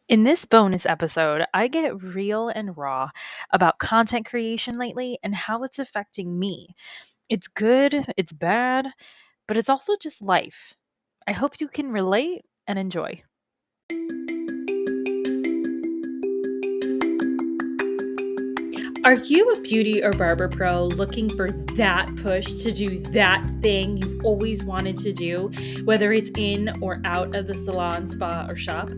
In this bonus episode, I get real and raw about content creation lately and how it's affecting me. It's good, it's bad, but it's also just life. I hope you can relate and enjoy. Are you a beauty or barber pro looking for that push to do that thing you've always wanted to do, whether it's in or out of the salon, spa, or shop?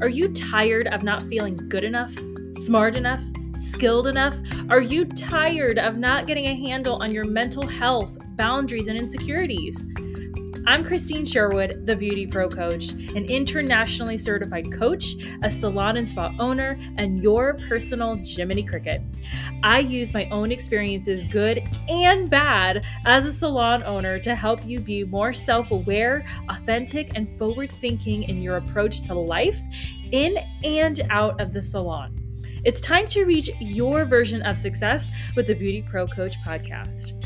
Are you tired of not feeling good enough, smart enough, skilled enough? Are you tired of not getting a handle on your mental health, boundaries, and insecurities? I'm Christine Sherwood, the BeautyPro coach, an internationally certified coach, a salon and spa owner, and your personal Jiminy Cricket. I use my own experiences, good and bad, as a salon owner to help you be more self-aware, authentic, and forward-thinking in your approach to life, in and out of the salon. It's time to reach your version of success with the Beauty Pro Coach podcast.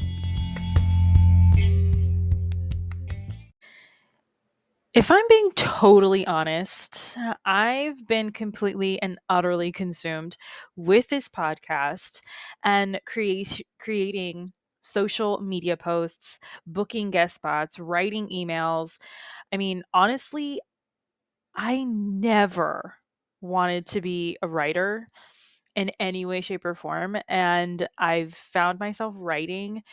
If I'm being totally honest, I've been completely and utterly consumed with this podcast and creating social media posts, booking guest spots, writing emails. I mean, honestly, I never wanted to be a writer in any way, shape, or form. And I've found myself writing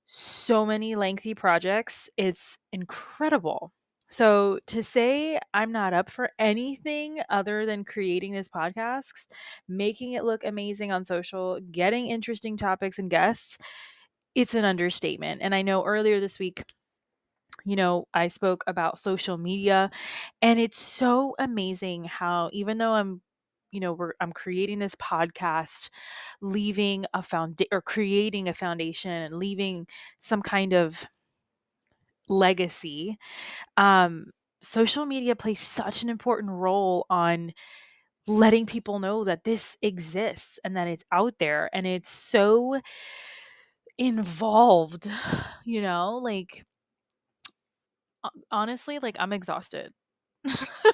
so many lengthy projects. It's incredible. So to say I'm not up for anything other than creating this podcast, making it look amazing on social, getting interesting topics and guests, it's an understatement. And I know earlier this week, I spoke about social media, and it's so amazing how even though I'm creating this podcast, leaving a or creating a foundation and leaving some kind of legacy. Um, Social media plays such an important role on letting people know that this exists and that it's out there, and it's so involved, like honestly, like I'm exhausted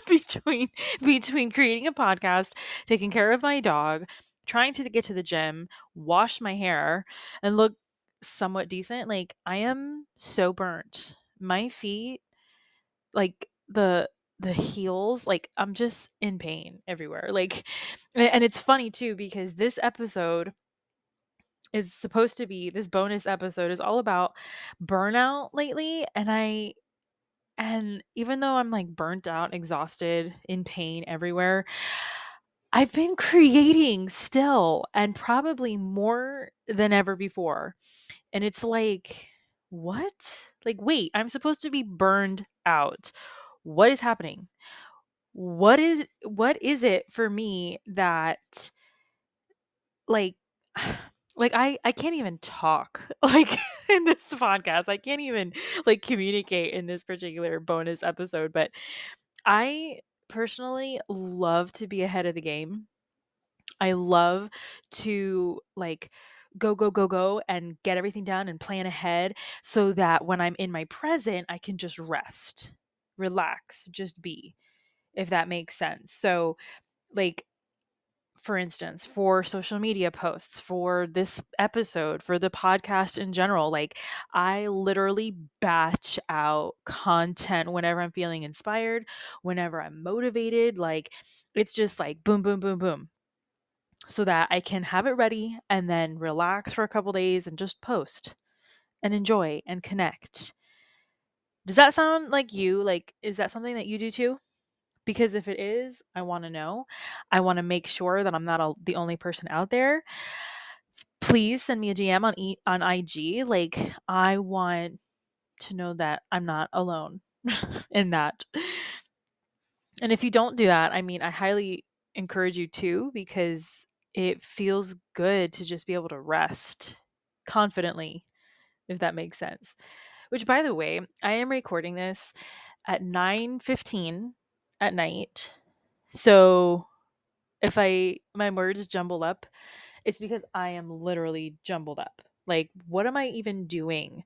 between between creating a podcast, taking care of my dog, trying to get to the gym, wash my hair, and look somewhat decent. Like I am so burnt. My feet, like the heels, like I'm just in pain everywhere. Like and it's funny too because this bonus episode is all about burnout lately, and even though I'm like burnt out, exhausted, in pain everywhere, I've been creating still and probably more than ever before. And it's like, what? Like, wait, I'm supposed to be burned out. What is happening? What is it for me that like like I can't even talk like in this podcast. I can't even like communicate in this particular bonus episode, but I personally love to be ahead of the game. I love to like go go go go and get everything done and plan ahead so that when I'm in my present I can just rest, relax, just be, if that makes sense. So like for instance, for social media posts, for this episode, for the podcast in general, like I literally batch out content whenever I'm feeling inspired, whenever I'm motivated. Like it's just like boom, boom, boom, boom, so that I can have it ready and then relax for a couple days and just post and enjoy and connect. Does that sound like you? Like, is that something that you do too? Because if it is, I want to know. I want to make sure that I'm not the only person out there. Please send me a DM on IG. Like I want to know that I'm not alone in that. And if you don't do that, I mean, I highly encourage you to, because it feels good to just be able to rest confidently, if that makes sense. Which, by the way, I am recording this at 9:15 at night. So if my words jumble up, it's because I am literally jumbled up. Like, what am I even doing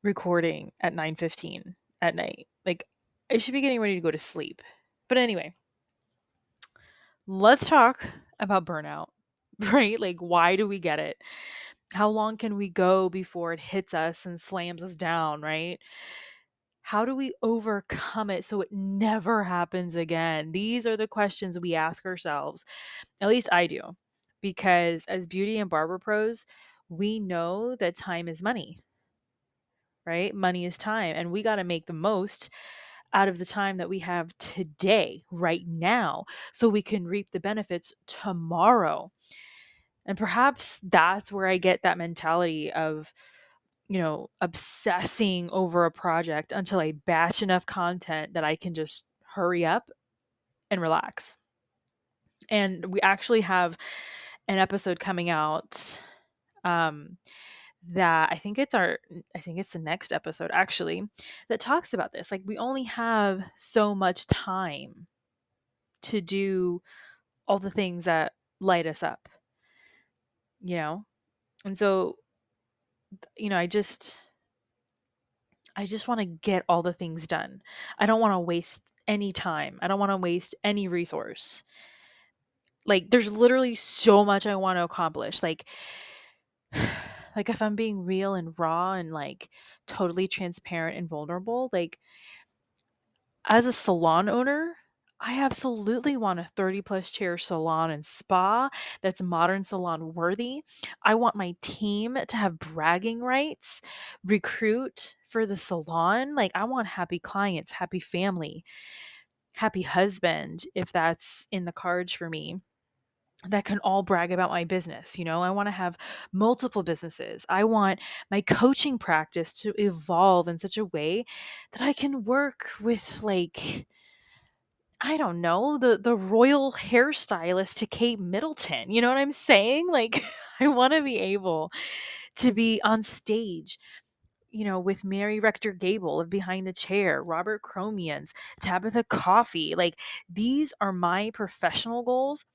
recording at 9:15 at night? Like, I should be getting ready to go to sleep. But anyway, let's talk about burnout, right? Like, why do we get it? How long can we go before it hits us and slams us down, right? How do we overcome it so it never happens again? These are the questions we ask ourselves. At least I do. Because as beauty and barber pros, we know that time is money, right? Money is time, and we got to make the most out of the time that we have today, right now, so we can reap the benefits tomorrow. And perhaps that's where I get that mentality of, obsessing over a project until I batch enough content that I can just hurry up and relax. And we actually have an episode coming out, um, that I think it's the next episode actually, that talks about this. Like, we only have so much time to do all the things that light us up, you know? And so, you know, I just want to get all the things done. I don't want to waste any time. I don't want to waste any resource. Like, there's literally so much I want to accomplish. Like, if I'm being real and raw and like totally transparent and vulnerable, like, as a salon owner, I absolutely want a 30 plus chair salon and spa that's modern salon worthy. I want my team to have bragging rights, recruit for the salon. Like, I want happy clients, happy family, happy husband, if that's in the cards for me, that can all brag about my business. I want to have multiple businesses. I want my coaching practice to evolve in such a way that I can work with, like, I don't know, the royal hairstylist to Kate Middleton. You know what I'm saying? Like, I want to be able to be on stage, with Mary Rector Gable of Behind the Chair, Robert Cromians, Tabitha Coffee. Like, these are my professional goals.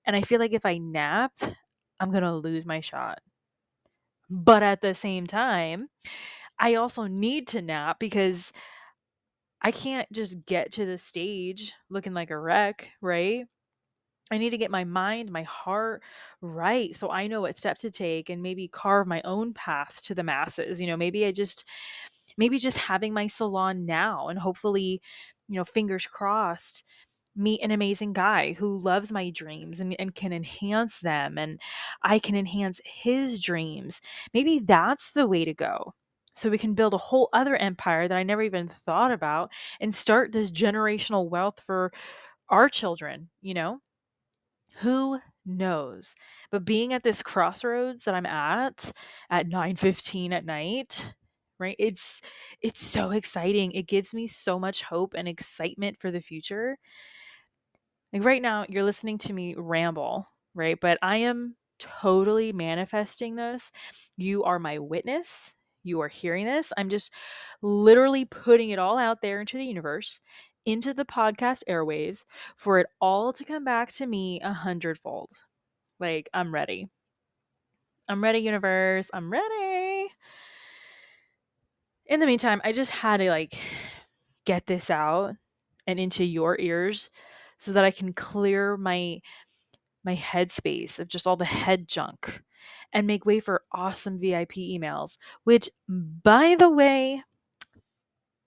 And I feel like if I nap, I'm going to lose my shot. But at the same time, I also need to nap because I can't just get to the stage looking like a wreck, right? I need to get my mind, my heart right so I know what step to take and maybe carve my own path to the masses. Maybe just having my salon now and hopefully, fingers crossed, meet an amazing guy who loves my dreams and can enhance them, and I can enhance his dreams. Maybe that's the way to go. So we can build a whole other empire that I never even thought about and start this generational wealth for our children. Who knows? But being at this crossroads that I'm at 9:15 at night, right? It's so exciting. It gives me so much hope and excitement for the future. Like, right now you're listening to me ramble, right? But I am totally manifesting this. You are my witness. You are hearing this. I'm just literally putting it all out there into the universe, into the podcast airwaves, for it all to come back to me 100-fold. Like, I'm ready. I'm ready, universe. I'm ready. In the meantime, I just had to, like, get this out and into your ears so that I can clear my headspace of just all the head junk and make way for awesome VIP emails, which, by the way,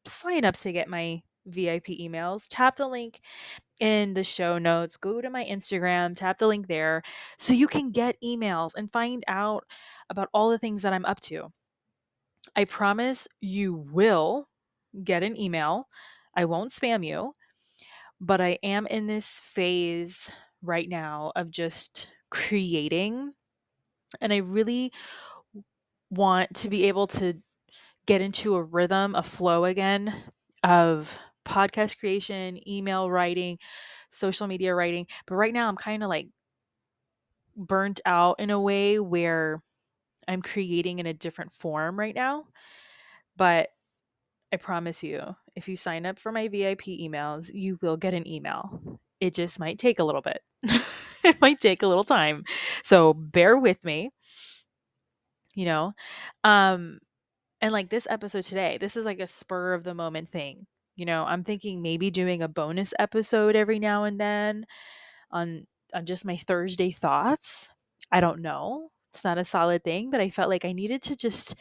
sign up to get my VIP emails. Tap the link in the show notes. Go to my Instagram, tap the link there so you can get emails and find out about all the things that I'm up to. I promise you will get an email. I won't spam you, but I am in this phase right now of just creating. And I really want to be able to get into a rhythm, a flow again of podcast creation, email writing, social media writing. But right now I'm kind of like burnt out in a way where I'm creating in a different form right now. But I promise you, if you sign up for my VIP emails, you will get an email. It just might take a little bit. It might take a little time. So bear with me, you know. Um and like this episode today, this is like a spur of the moment thing. I'm thinking maybe doing a bonus episode every now and then on just my Thursday thoughts. I don't know. It's not a solid thing, but I felt like I needed to just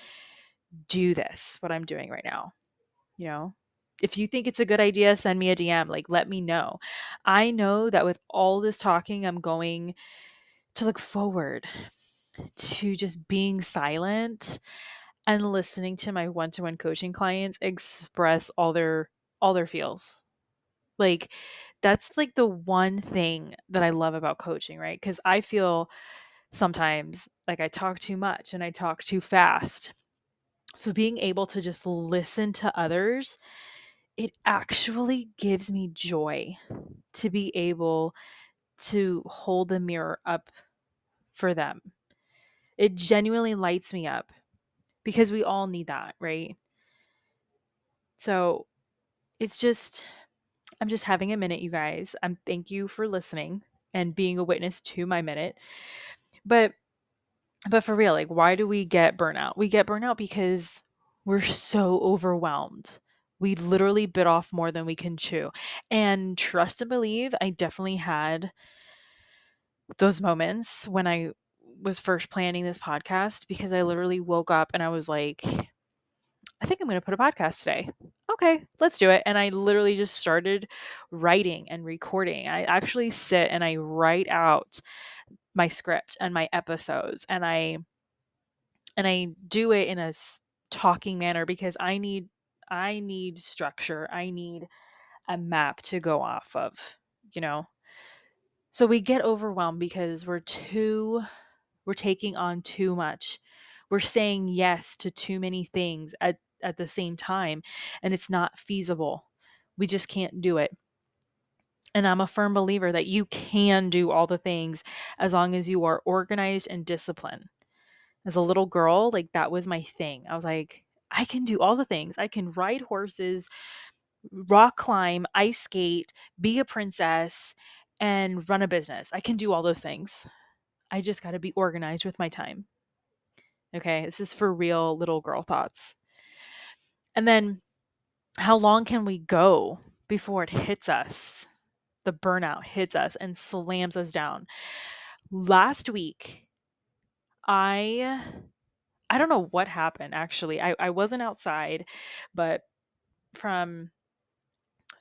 do this, what I'm doing right now. You know, if you think it's a good idea, send me a DM, like let me know. I know that with all this talking, I'm going to look forward to just being silent and listening to my one-to-one coaching clients express all their feels. Like that's like the one thing that I love about coaching, right? Cuz I feel sometimes like I talk too much and I talk too fast. So being able to just listen to others, it actually gives me joy to be able to hold the mirror up for them. It genuinely lights me up because we all need that, right? So it's just, I'm just having a minute, you guys. Thank you for listening and being a witness to my minute. But for real, like why do we get burnout? We get burnout because we're so overwhelmed. We literally bit off more than we can chew. And trust and believe, I definitely had those moments when I was first planning this podcast because I literally woke up and I was like, I think I'm going to put a podcast today. Okay, let's do it. And I literally just started writing and recording. I actually sit and I write out my script and my episodes and I do it in a talking manner because I need structure. I need a map to go off of, you know. So we get overwhelmed because we're taking on too much. We're saying yes to too many things at the same time, and it's not feasible. We just can't do it. And I'm a firm believer that you can do all the things as long as you are organized and disciplined. As a little girl, like that was my thing. I was like, I can do all the things. I can ride horses, rock climb, ice skate, be a princess, and run a business. I can do all those things. I just got to be organized with my time. Okay, this is for real little girl thoughts. And then how long can we go before it hits us? The burnout hits us and slams us down. Last week, I I don't know what happened actually. I wasn't outside, but from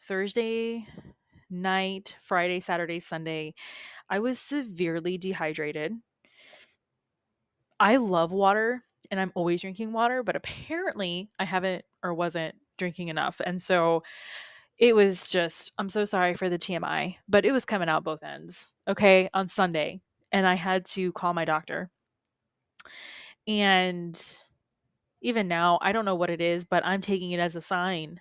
Thursday night, Friday, Saturday, Sunday, I was severely dehydrated. I love water and I'm always drinking water, but apparently I haven't or wasn't drinking enough. And so it was just, I'm so sorry for the TMI, but it was coming out both ends, okay, on Sunday. And I had to call my doctor. And even now, I don't know what it is, but I'm taking it as a sign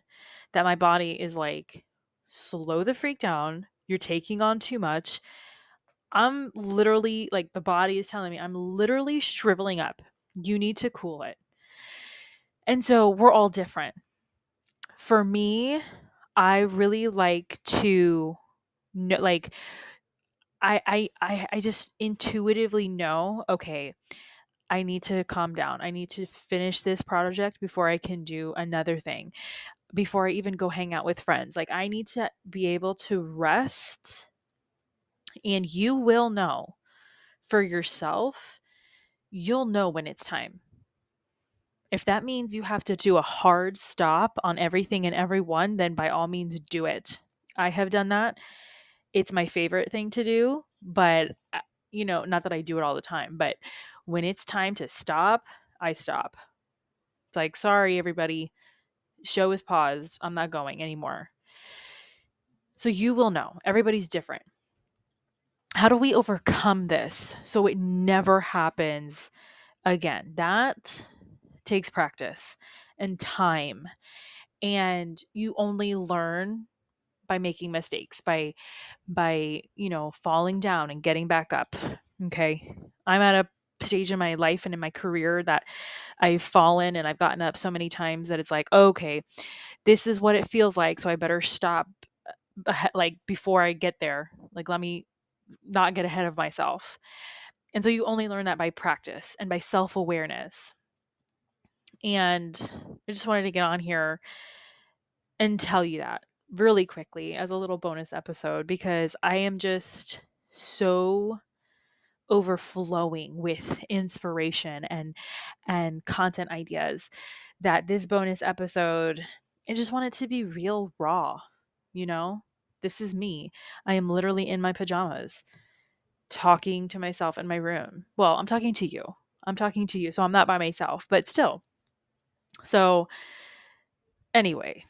that my body is like, slow the freak down. You're taking on too much. I'm literally like, the body is telling me I'm literally shriveling up. You need to cool it. And so we're all different. For me, I really like to know, like, I just intuitively know, okay, I need to calm down. I need to finish this project before I can do another thing, before I even go hang out with friends. Like, I need to be able to rest, and you will know for yourself, you'll know when it's time. If that means you have to do a hard stop on everything and everyone, then by all means do it. I have done that. It's my favorite thing to do, but not that I do it all the time, but when it's time to stop, I stop. It's like, sorry, everybody, show is paused. I'm not going anymore. So you will know. Everybody's different. How do we overcome this so it never happens again? That takes practice and time. And you only learn by making mistakes, by falling down and getting back up. Okay. I'm at a stage in my life and in my career that I've fallen and I've gotten up so many times that it's like, okay, this is what it feels like. So I better stop like before I get there. Like, let me not get ahead of myself. And so you only learn that by practice and by self awareness. And I just wanted to get on here and tell you that really quickly as a little bonus episode because I am just so overflowing with inspiration and content ideas that this bonus episode, I just want it to be real raw, you know? This is me. I am literally in my pajamas talking to myself in my room. Well, I'm talking to you. I'm talking to you, so I'm not by myself, but still. So, anyway,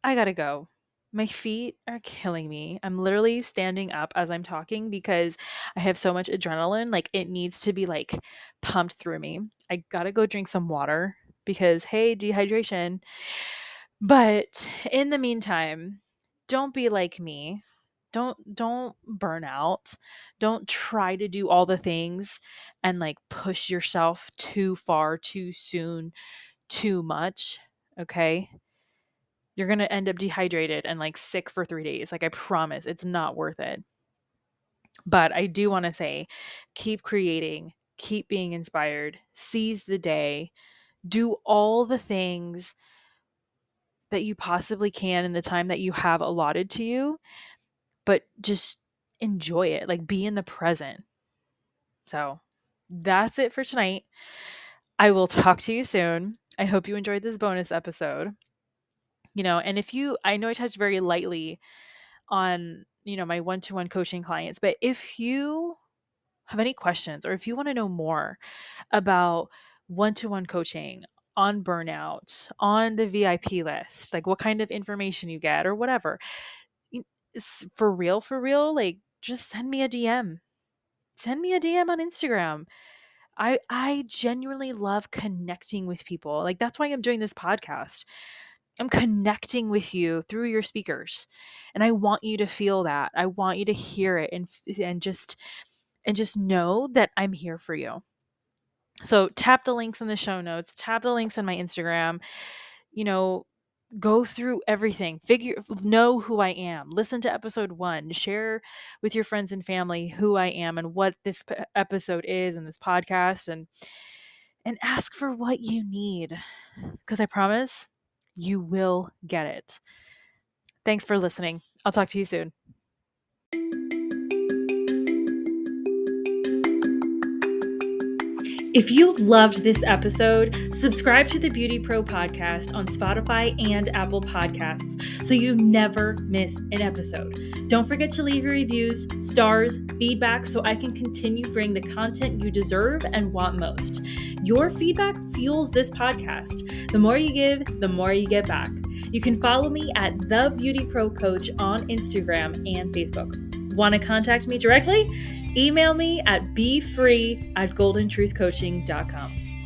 I gotta go. My feet are killing me. I'm literally standing up as I'm talking because I have so much adrenaline. Like, it needs to be like pumped through me. I gotta go drink some water because, hey, dehydration. But in the meantime, don't be like me. Don't burn out. Don't try to do all the things and like push yourself too far, too soon, too much. Okay? You're going to end up dehydrated and like sick for 3 days. Like, I promise it's not worth it. But I do want to say, keep creating, keep being inspired, seize the day, do all the things that you possibly can in the time that you have allotted to you, but just enjoy it. Like, be in the present. So that's it for tonight. I will talk to you soon. I hope you enjoyed this bonus episode. And if I know I touched very lightly on, my one-to-one coaching clients, but if you have any questions or if you want to know more about one-to-one coaching, on burnout, on the VIP list, like what kind of information you get or whatever, for real, like, just send me a DM. Send me a DM on Instagram. I genuinely love connecting with people. Like, that's why I'm doing this podcast. I'm connecting with you through your speakers. And I want you to feel that. I want you to hear it and just know that I'm here for you. So tap the links in the show notes, tap the links in my Instagram, go through everything, know who I am, listen to episode 1, share with your friends and family who I am and what this episode is and this podcast, and ask for what you need, because I promise you will get it. Thanks for listening. I'll talk to you soon. If you loved this episode, subscribe to the BeautyPro podcast on Spotify and Apple Podcasts so you never miss an episode. Don't forget to leave your reviews, stars, feedback so I can continue to bring the content you deserve and want most. Your feedback fuels this podcast. The more you give, the more you get back. You can follow me at The BeautyPro Coach on Instagram and Facebook. Want to contact me directly? Email me at befree@goldentruthcoaching.com.